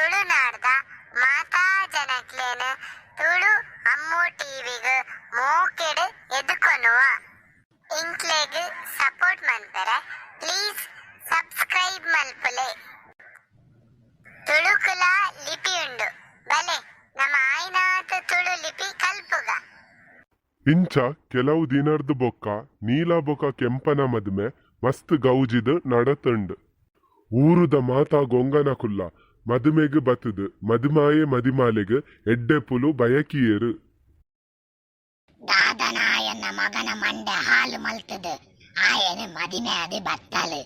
ತುಳುನಾಡ್ದ ಮಾತಾ ಜನಕ್ಲೇನು ತುಳು ಅಮ್ಮು ಟಿವಿಗ್ ಮೋಕೆಡ್ ಎದುಕೊನುವ ಇಂಕ್ಲೆಗ್ support ಮನ್ಪರೆ please subscribe ಮಲ್ಪುಲೆ. ತುಳುಕುಲ ಲಿಪಿ ಉಂಡು ಬಲೆ ನಮ್ಮ ಆಯ್ನಾತ್ ತುಳು ಲಿಪಿ ಕಲ್ಪುಗ. ಇಂಚ ಕೆಲವು ದಿನರ್ದು ಬೊಕ್ಕ ನೀಲ ಬೊಕ ಕೆಂಪನ ಮದುಮೆ ಮಸ್ತ್ ಗೌಜಿದ್ ನಡತುಂಡು. ಊರುದ ಮಾತಾ ಗೊಂಗನಕುಲ್ಲ ಮದುಮೆಗ್ ಬತ್ತದು ಮದುಮಾಯೆ ಮದಿಮಾಲೆಗ್ ಎಡ್ಡೆಪುಲು ಬಯಕಿಯೇರು. ದಾದನ ಆಯನ್ನ ಮಗನ ಮಂಡೆ ಹಾಲು ಮಲ್ತದು ಆಯನ ಮದಿಮೆ ಅದು ಬತ್ತಲು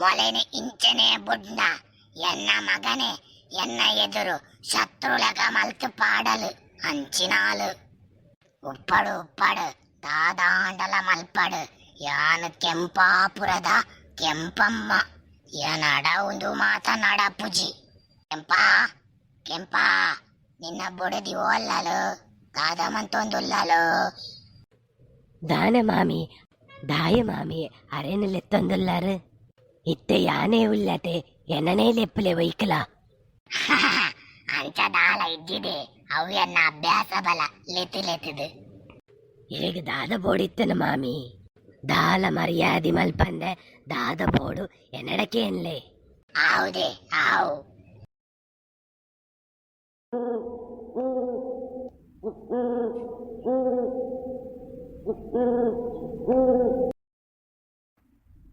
ಮೊಲೆನೆ ಇಂಚನೆ ಬುಡ್ಡ ಎನ್ನ ಮಗನೆ ಎನ್ನ ಎದುರು ಶತ್ರುಳಗ ಮಲ್ತು ಪಾಡಲು ಅಂಚಿನಾಲು ಉಪ್ಪಡು ಉಪ್ಪಡು ದಾದಾಂಡಲ ಮಲ್ಪಡು ಯಾನು ಕೆಂಪಾಪುರದ ಕೆಂಪಮ್ಮ ಏನಡ ಒಂದು ಮಾತನಾಡ ಪುಜಿ ಕೆಂಪಾ ಕೆಂಪಾ ನಿನ್ನ ಬುಡದಿ ಓಲ್ಲಲು ದಾದಮಂತೊಂದುಲ್ಲಲು ದಾನ ಮಾಮಿ ದಾಯ ಮಾಮಿ ಅರೆನಲೆತ್ತೊಂದುಲ್ಲಾರು ಇತ್ತೆ ಯಾನೇ ಉಲ್ಲತೆ ಎನ್ನನೇ ಲೆಪ್ಪಲೆ ವೈಕಲ ಅಂಚ ದಾಲ ಇದ್ದಿದೆ ಅವು ಎನ್ನ ಅಭ್ಯಾಸ ಬಲ ಲೆತಿದು ಈಗ ದಾದ ಬೋಡಿತ್ತನ ಮಾಮಿ ದಾಲ ಮರ್ಯಾದಿ ಮಲ್ಪಂದೆ ದಾದ ಬೋಡು ಎನ್ನಡಕ್ಕೆ ಎನ್ಲೆ ಹೌದೇ ಹಾವು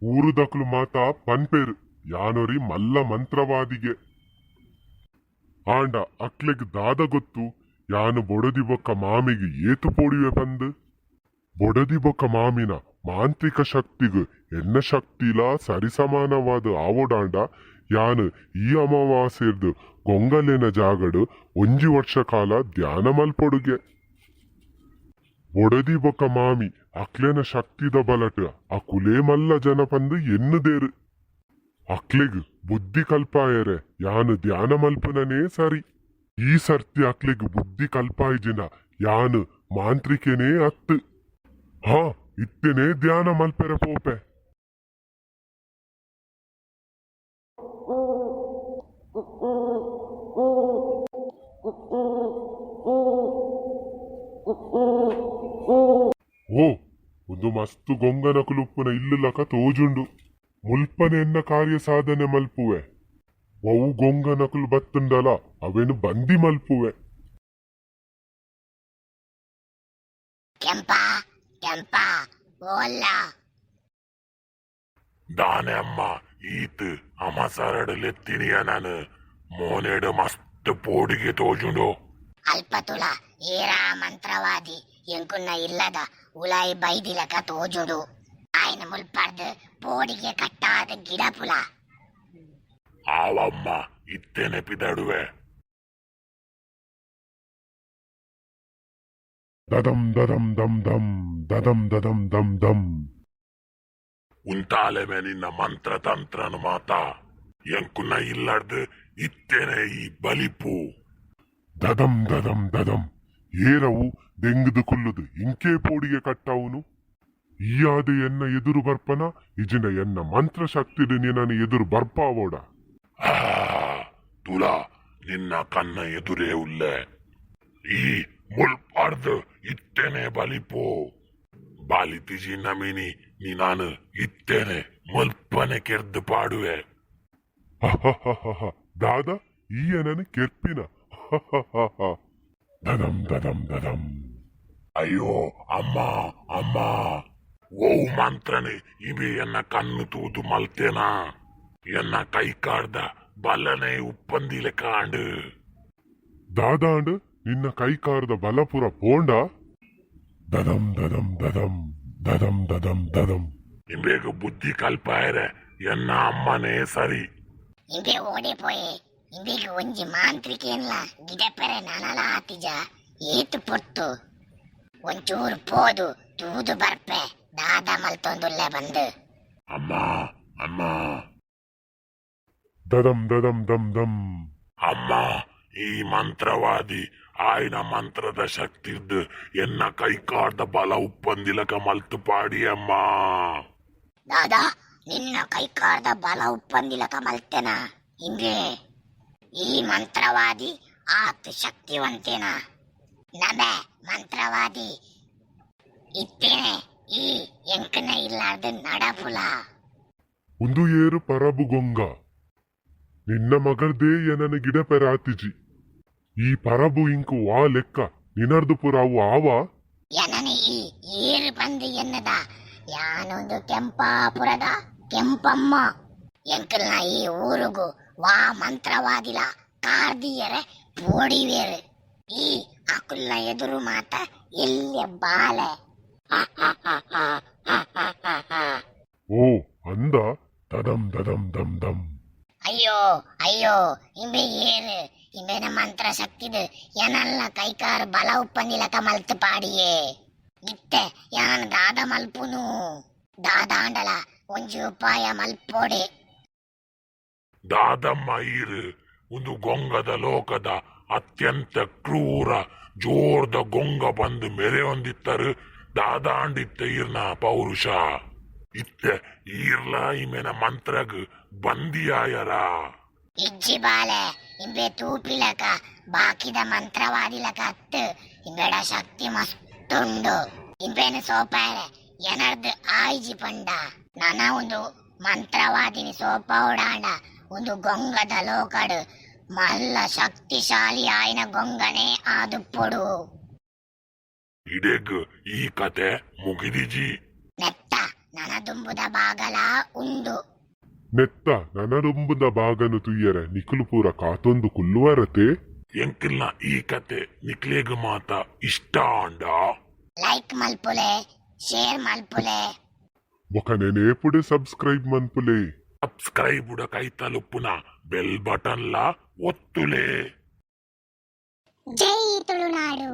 ಊರುದಕ್ಲು ಮಾತಾ ಪನ್ಪೇರು ಯಾನೊರಿ ಮಲ್ಲ ಮಂತ್ರವಾದಿಗೆ ಆಂಡ ಅಕ್ಲೆಗ್ ದಾದ ಗೊತ್ತು ಯಾನು ಬೊಡದಿ ಬೊಕ್ಕ ಮಾಮಿಗೆ ಏತು ಪೋಡಿವೆ ಬಂದು ಬೊಡದಿ ಬೊಕ್ಕ ಮಾಮಿನ ಮಾಂತ್ರಿಕ ಶಕ್ತಿಗು ಎನ್ನ ಶಕ್ತಿಲ ಸರಿಸಮಾನವಾದ ಆವೋಡಾಂಡ ಯಾನು ಈ ಅಮಾವಾಸ್ಯರ್ದು ಗೊಂಗಲಿನ ಜಾಗಡು 1 ವರ್ಷ ಕಾಲ ಧ್ಯಾನ ಮಲ್ಪೊಡುಗೆ ಬೊಡದಿ ಬೊಕ್ಕ ಮಾಮಿ ಅಕ್ಲೆನ ಶಕ್ತಿದ ಬಲಟ್ ಆ ಕುಲೇ ಮಲ್ಲ ಜನ ಪಂದು ಎನ್ನುದೇರು ಅಕ್ಲೆಗ್ ಬುದ್ಧಿ ಕಲ್ಪಾಯರೆ ಯಾನು ಧ್ಯಾನ ಮಲ್ಪುನನೇ ಸರಿ. ಈ ಸರ್ತಿ ಅಕ್ಲೆಗ್ ಬುದ್ಧಿ ಕಲ್ಪಾಯ್ಜಿನ ಯಾನು ಮಾಂತ್ರಿಕೆನೇ ಅತ್ತು ಹಾ ಇತ್ತೇನೆ ಧ್ಯಾನ ಮಲ್ಪೆರೆ ಪೋಪೆ. ಓ ಒಂದು ಮಸ್ತು ಗೊಂಗನಕುಲುಪ್ಪುನ ಇಲ್ಲುಲಕ ತೋಜುಂಡು ಮುಲ್ಪನೆ ಎನ್ನ ಕಾರ್ಯ ಸಾಧನೆ ಮಲ್ಪುವೆ ಅವು ಗೊಂಗನಕುಲು ಬತ್ತುಂಡಲ ಅವೇನು ಬಂದಿ ಮಲ್ಪುವೆ. ಕೆಂಪಾ ಕೆಂಪಾ ಓಲ್ಲ ದಾನೆ ಅಮ್ಮ ಈತ್ ಅಮಸರಡಲೆತ್ತಿನಿಯ ನಾನು ಮೋನೆಡು ಮಸ್ತ್ ಪೋಡಿಗೆ ತೋಜುಂಡು ಅಲ್ಪತುಲ ಏರಾ ಮಂತ್ರವಾದಿ ಎಂಕುನ್ನ ಇಲ್ಲದ ಉಲಾಯಿ ಬೈದಿಲಕ ತೋಜುಡು ಆಯ್ನ ಮುಲ್ಪಾರ್ದು ಪೋಡಿಗೆ ಕಟ್ಟಾದ ಗಿಡಪುಲ ಆವಮ್ಮ ಇತ್ತೇನೆ ಪಿದಡುವೆ ದದಂ ದದಂ ದಂ ದಂ ದದಂ ದದಂ ದಂ ದಂ ಉಂಟಾಲೆಮೆ ನಿನ್ನ ಮಂತ್ರ ತಂತ್ರನು ಮಾತಾ ಎಂಕುನ್ನ ಇಲ್ಲಡ್ದು ಇತ್ತೇನೆ ಈ ಬಲಿಪು ದದಂ ದದಂ ದದಂ ಏರವು ದೆಂಗದು ಕುಲ್ಲುದು ಇಂಕೇ ಪೋಡಿಗೆ ಕಟ್ಟವುನು ಈಯಾದ ಎನ್ನ ಎದುರು ಬರ್ಪನ ಇಜಿನ ಎನ್ನ ಮಂತ್ರ ಶಕ್ತಿಡು ನಿನ್ನ ಎದುರು ಬರ್ಪಾವೋಡ ತುಲ ನಿನ್ನ ಕನ್ನ ಎದುರೇ ಉಲ್ಲೆ ಈ ಮುಲ್ಪಾರ್ದು ಇತ್ತೇನೆ ಬಲಿಪು ಬಾಲಿತಿಜಿ ನಮಿನಿ ನೀ ನಾನು ಇತ್ತೇನೆ ಮುಲ್ಪನೆ ಕೆರ್ದು ಪಾಡುವೆ. ದಾದ ಈಯನನು ಕೆರ್ಪಿನ ದದಂ ದದಂ ದದಂ. ಅಯ್ಯೋ ಅಮ್ಮ ಅಮ್ಮ ಓ ಮಂತ್ರನೆ ಇವೆ ಎನ್ನ ಕಣ್ಣು ತೂದು ಮಲ್ತೇನಾ ಎನ್ನ ಕೈ ಕಾರ್ದ ಬಲನೆ ಉಪ್ಪಂದಿಲೆ ಕಾಂಡು ದಾದಾಂಡ್ ನಿನ್ನ ಕೈಕಾರದ ಬಲಪುರ ಪೋಂಡ ದದಂ ದದಂ ದದಂ ದದಂ ದದಂ ದದಂ ಇಂಬೇಗ ಬುದ್ಧಿ ಕಲ್ಪಾಯರೆ ಎನ್ನ ಅಮ್ಮನೇ ಸರಿ ಇಂಬೆ ಓಡಿಪೋಯೆ ಇಂಬೆಗೆ ಒಂಜಿ ಮಾಂತ್ರಿಕೆನ್ಲ ಗಿಡಪೆರೆ ನನಲ ಆತಿಜ ಏತು ಪೊತ್ತು ಒಂಚೂರು ಪೋದು ತೂದು ಬರ್ಪೆ ದಾದ ಮಲ್ತೊಂದುಲ್ಲೆ ಬಂದು ಅಮ್ಮ ಅಮ್ಮ ದದಂ ದದಂ ದಂ ದಂ ಅಮ್ಮ ಈ ಮಂತ್ರವಾದಿ ಆಯ್ನ ಮಂತ್ರದ ಶಕ್ತಿರ್ದು ಎನ್ನ ಕೈಕಾರ್ದ ಬಲ ಉಪ್ಪಂದಿಲಕ ಮಲ್ತು ಪಾಡಿ ಅಮ್ಮ ದಾದಾ ನಿನ್ನ ಕೈಕಾರ್ದ ಬಲ ಉಪ್ಪಂದಿಲಕ ಮಲ್ತೆನ ಹಿಂಗೆ ಈ ಮಂತ್ರವಾದಿ ಆತ್ ಶಕ್ತಿವಂತೇನ ನಬೆ ಮಂತ್ರವಾದಿ ಇತ್ತೇನೆ ಈ ಎಂಕನ ಇಲ್ಲಾರ್ದ ನಡಪುಲ ಒಂದು ಏರು ಪರಬು ಗೊಂಗ ನಿನ್ನ ಮಗಳ್ದೇ ಏನನ ಗಿಡ ಪೆರಾತಿಜಿ ಈ ಪರಬು ಇಂಕು ವಾ ಲೆಕ್ಕ ನಿನರ್ದು ಪುರಾವು ಆವ ಎನನೆ ಈ ಏರು ಬಂದು ಎನ್ನದ ಯಾನೊಂದು ಕೆಂಪಾಪುರದ ಕೆಂಪಮ್ಮ ಎಂಕಲ್ನ ಈ ಊರುಗು ವಾ ಮಂತ್ರವಾದಿಲ ಕಾರ್ದಿಯರೆ ಪೋಡಿವೇರು ಈ ಅಕುಲ್ನ ಎದುರು ಮಾತ ಎಲ್ಲಿ ಬಾಲೆ ಓ ಅಂದ ದದಂ ದದಂ ದಂ ದಂ ಅಯ್ಯೋ ಅಯ್ಯೋ ಇಂಬೆ ಏರು ಇಂಬೆನ ಮಂತ್ರ ಶಕ್ತಿದು ಏನಲ್ಲ ಕೈಕಾರು ಬಲ ಉಪ್ಪಂದಿಲಕ ಮಲ್ತು ಪಾಡಿಯೇ ಇತ್ತೆ ಯಾನ್ ದಾದ ಮಲ್ಪುನು ದಾದಾಂಡಲ ಒಂಜಿ ಉಪಾಯ ಮಲ್ಪೋಡೆ ದಾದಮ್ಮ ಈರು ಒಂದು ಗೊಂಗದ ಲೋಕದ ಅತ್ಯಂತ ಕ್ರೂರ ಜೋರ್ದ ಗೊಂಗ ಬಂದು ಮೆರೆ ಹೊಂದಿತ್ತರು ದಾದಾಂಡಿತ್ತ ಈರ್ನ ಪೌರುಷ ಇತ್ತೆ ಈರ್ಲ ಇಮೆನ ಮಂತ್ರಗ್ ಬಂದಿಯಾಯರ ಇಜ್ಜಿ ಬಾಲೆ ಇಂಬೆ ತೂಪಿಲಕ ಬಾಕಿದ ಮಂತ್ರವಾದಿಲಕ ಅತ್ತು ಇಂಬೆಡ ಶಕ್ತಿ ಮಸ್ತುಂಡು ಇಂಬೆನ ಸೋಪಾರೆ ಎನರ್ದು ಆಯ್ಜಿ ಪಂಡ ನನ ಒಂದು ಮಂತ್ರವಾದಿನಿ ಸೋಪ ಉಡಾಂಡ ಒಂದು ಗೊಂಗದ ಲೋಕಡು ಮಲ್ಲ ಶಕ್ತಿಶಾಲಿ ಆಯ್ನ ಗೊಂಗನೆ ಆದುಪ್ಪೊಡು ಇಡೆಗ್ ಈ ಕತೆ ಮುಗಿದಿಜಿ ನೆತ್ತ ನನದುಂಬುದ ಬಾಗಲ ಉಂಡು ನೆತ್ತ ನನರೊಂಬುದ ಬಾಗನು ತುಯ್ಯರೆ ನಿಖುಲು ಪೂರ ಕಾತೊಂದು ಕುಲ್ಲುವರತೆ ಎಂಕಿಲ್ನ ಈ ಕತೆ ನಿಕ್ಲೇಗ್ ಮಾತ ಇಷ್ಟ ಅಂಡ ಲೈಕ್ ಮಲ್ಪುಲೆ ಶೇರ್ ಮಲ್ಪುಲೆ ఒక నేనేపుడే సబ్స్క్రైబ్ మన్పులే ಸಬ್ಸ್ಕ್ರೈಬ್ ಕೈ ತಲುಪುನ ಬೆಲ್ ಬಟನ್ ಲ ಒತ್ತುಲೇ ಜೈ ತುಳುನಾಡು.